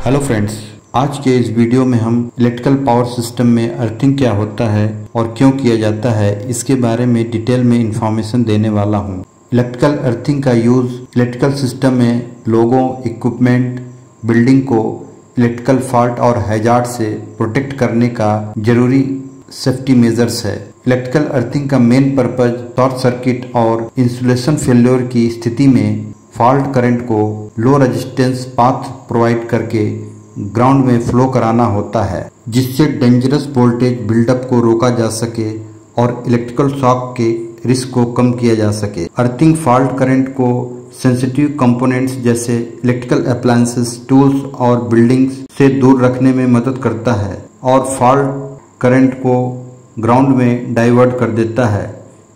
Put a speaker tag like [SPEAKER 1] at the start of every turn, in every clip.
[SPEAKER 1] Hello friends, आज के इस वीडियो में हम इलेक्ट्रिकल पावर सिस्टम में अर्थिंग क्या होता है और क्यों किया जाता है इसके बारे में डिटेल में इंफॉर्मेशन देने वाला हूं। इलेक्ट्रिकल अर्थिंग का यूज़ इलेक्ट्रिकल सिस्टम में लोगों, इक्विपमेंट, बिल्डिंग को इलेक्ट्रिकल फॉल्ट और हैजार्ड से प्रोटेक्ट करने का जरूरी सेफ्टी मेजर्स है। इलेक्ट्रिकल अर्थिंग का मेन पर्पज शॉर्ट सर्किट और इंसुलेशन फेल्योर की स्थिति में फॉल्ट करंट को लो रेजिस्टेंस पाथ प्रोवाइड करके ग्राउंड में फ्लो कराना होता है, जिससे डेंजरस वोल्टेज बिल्डअप को रोका जा सके और इलेक्ट्रिकल शॉक के रिस्क को कम किया जा सके। अर्थिंग फॉल्ट करंट को सेंसिटिव कंपोनेंट्स जैसे इलेक्ट्रिकल अप्लायंसेस, टूल्स और बिल्डिंग्स से दूर रखने में मदद करता है और फॉल्ट करंट को ग्राउंड में डाइवर्ट कर देता है,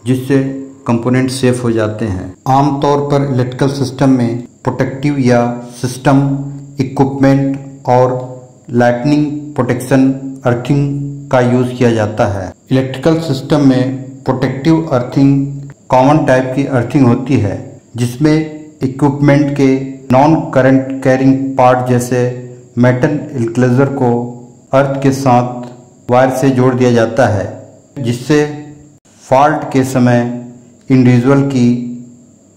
[SPEAKER 1] जिससे कंपोनेंट सेफ हो जाते हैं। आमतौर पर इलेक्ट्रिकल सिस्टम में प्रोटेक्टिव या सिस्टम इक्विपमेंट और लाइटनिंग प्रोटेक्शन अर्थिंग का यूज किया जाता है। इलेक्ट्रिकल सिस्टम में प्रोटेक्टिव अर्थिंग कॉमन टाइप की अर्थिंग होती है, जिसमें इक्विपमेंट के नॉन करंट कैरिंग पार्ट जैसे मेटल इंक्लोजर को अर्थ के साथ वायर से जोड़ दिया जाता है, जिससे फॉल्ट के समय इंडिविजुअल की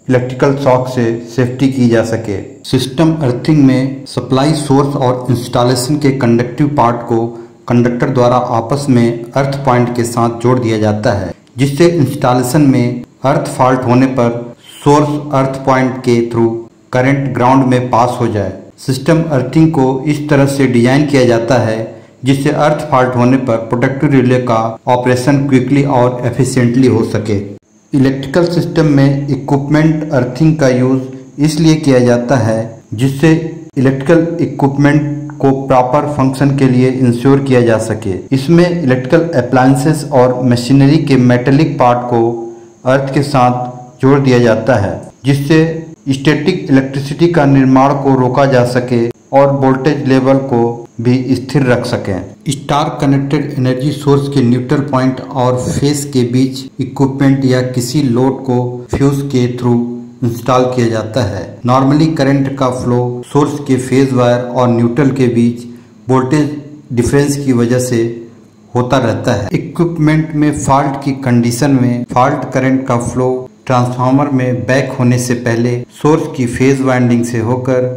[SPEAKER 1] इलेक्ट्रिकल शॉक से सेफ्टी की जा सके। सिस्टम अर्थिंग में सप्लाई सोर्स और इंस्टॉलेशन के कंडक्टिव पार्ट को कंडक्टर द्वारा आपस में अर्थ पॉइंट के साथ जोड़ दिया जाता है, जिससे इंस्टॉलेशन में अर्थ फॉल्ट होने पर सोर्स अर्थ पॉइंट के थ्रू करंट ग्राउंड में पास हो जाए। सिस्टम अर्थिंग को इस तरह से डिजाइन किया जाता है जिससे अर्थ फॉल्ट होने पर प्रोटेक्टिव रिले का ऑपरेशन क्विकली और एफिशिएंटली हो सके। इलेक्ट्रिकल सिस्टम में इक्विपमेंट अर्थिंग का यूज इसलिए किया जाता है जिससे इलेक्ट्रिकल इक्विपमेंट को प्रॉपर फंक्शन के लिए इंश्योर किया जा सके। इसमें इलेक्ट्रिकल अप्लायंसेस और मशीनरी के मेटेलिक पार्ट को अर्थ के साथ जोड़ दिया जाता है, जिससे स्टैटिक इलेक्ट्रिसिटी का निर्माण को रोका जा सके और वोल्टेज लेवल को भी स्थिर रख सकें। स्टार कनेक्टेड एनर्जी सोर्स के न्यूट्रल पॉइंट और फेस के बीच इक्विपमेंट या किसी लोड को फ्यूज के थ्रू इंस्टॉल किया जाता है। नॉर्मली करंट का फ्लो सोर्स के फेज वायर और न्यूट्रल के बीच वोल्टेज डिफरेंस की वजह से होता रहता है। इक्विपमेंट में फॉल्ट की कंडीशन में फॉल्ट करंट का फ्लो ट्रांसफार्मर में बैक होने से पहले सोर्स की फेज वाइंडिंग से होकर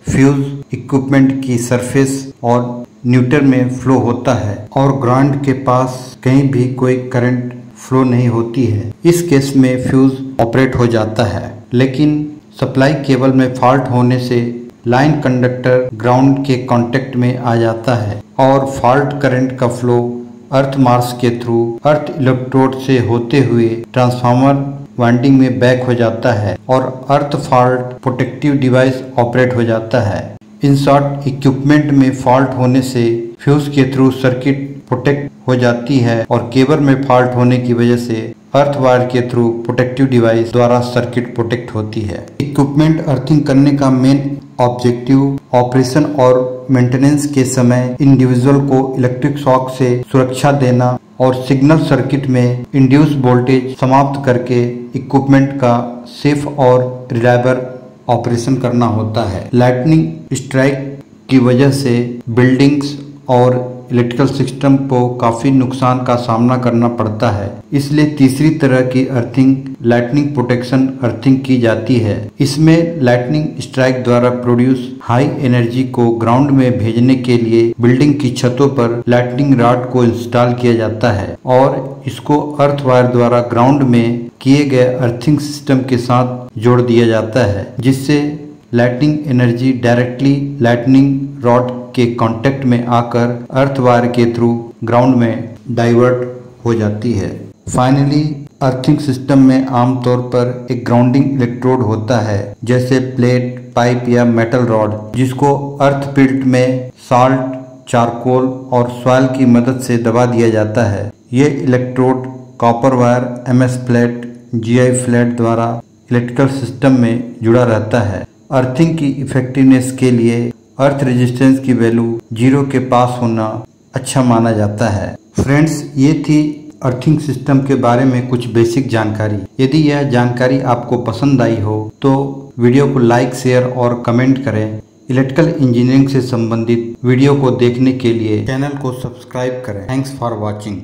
[SPEAKER 1] फ्यूज इक्विपमेंट की सरफेस और न्यूट्रल में फ्लो होता है और ग्राउंड के पास कहीं भी कोई करंट फ्लो नहीं होती है। इस केस में फ्यूज ऑपरेट हो जाता है, लेकिन सप्लाई केबल में फॉल्ट होने से लाइन कंडक्टर ग्राउंड के कांटेक्ट में आ जाता है और फॉल्ट करंट का फ्लो अर्थ मार्स के थ्रू अर्थ इलेक्ट्रोड से होते हुए ट्रांसफार्मर वाइंडिंग में बैक हो जाता है और अर्थ फॉल्ट प्रोटेक्टिव डिवाइस ऑपरेट हो जाता है। इन शॉर्ट, इक्विपमेंट में फॉल्ट होने से फ्यूज के थ्रू सर्किट प्रोटेक्ट हो जाती है और केबल में फॉल्ट होने की वजह से अर्थ वायर के थ्रू प्रोटेक्टिव डिवाइस द्वारा सर्किट प्रोटेक्ट होती है। इक्विपमेंट अर्थिंग करने का मेन ऑब्जेक्टिव ऑपरेशन और मेंटेनेंस के समय इंडिविजुअल को इलेक्ट्रिक शॉक से सुरक्षा देना और सिग्नल सर्किट में इंड्यूस वोल्टेज समाप्त करके इक्विपमेंट का सेफ और रिलायबल ऑपरेशन करना होता है। लाइटनिंग स्ट्राइक की वजह से बिल्डिंग्स और इलेक्ट्रिकल सिस्टम को काफी नुकसान का सामना करना पड़ता है, इसलिए तीसरी तरह की अर्थिंग लाइटनिंग प्रोटेक्शन अर्थिंग की जाती है। इसमें लाइटनिंग स्ट्राइक द्वारा प्रोड्यूस हाई एनर्जी को ग्राउंड में भेजने के लिए बिल्डिंग की छतों पर लाइटनिंग रॉड को इंस्टॉल किया जाता है और इसको अर्थ वायर द्वारा ग्राउंड में किए गए अर्थिंग सिस्टम के साथ जोड़ दिया जाता है, जिससे lightning energy directly lightning rod के कांटेक्ट में आकर अर्थ वायर के थ्रू ग्राउंड में डाइवर्ट हो जाती है। फाइनली, अर्थिंग सिस्टम में आमतौर पर एक ग्राउंडिंग इलेक्ट्रोड होता है, जैसे प्लेट, पाइप या मेटल रॉड, जिसको अर्थ पिल्ट में साल्ट, चारकोल और सॉइल की मदद से दबा दिया जाता है। ये electrode copper wire, MS flat, GI flat द्वारा इलेक्ट्रिकल सिस्टम में जुड़ा रहता है। अर्थिंग की इफेक्टिवनेस के लिए अर्थ रेजिस्टेंस की वैल्यू 0 के पास होना अच्छा माना जाता है। फ्रेंड्स, ये थी अर्थिंग सिस्टम के बारे में कुछ बेसिक जानकारी। यदि यह जानकारी आपको पसंद आई हो तो वीडियो को लाइक, शेयर और कमेंट करें। इलेक्ट्रिकल इंजीनियरिंग से संबंधित वीडियो को देखने के लिए चैनल को सब्सक्राइब करें। Thanks for watching.